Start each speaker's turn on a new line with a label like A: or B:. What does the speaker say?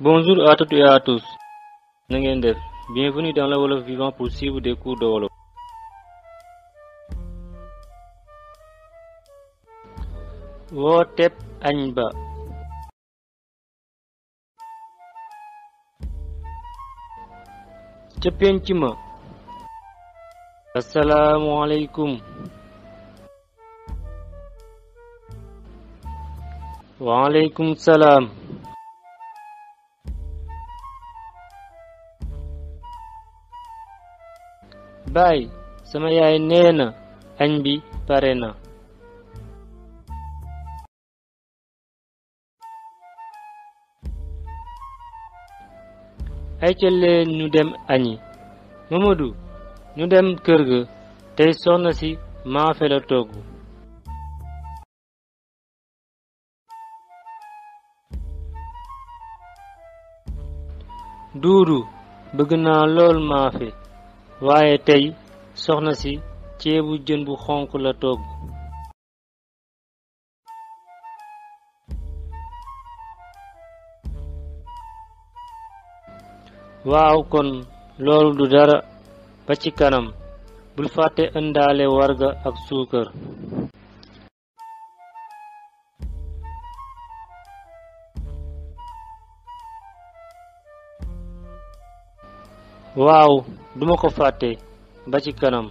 A: Bonjour à toutes et à tous. Nangender. Bienvenue dans le Wolof Vivant pour suivre des cours de Wolof. wooteb añ ba. ca penc ma. assalaamu aleykum. waaleykum salaam. baay sama yaay nee na añ bi pare na. ay ca leen ñu dem añi. Mamadou ñu dem kër ga tey soxna si maafe la togg. Duudu bëgg naa lool maafe waaye tey soxna si ceebu jën bu xonq la togg. waaw kon loolu du dara ba ci kanam bul fàtte ëndaale warga ak suukar. waaw duma ko fàtte ba ci kanam.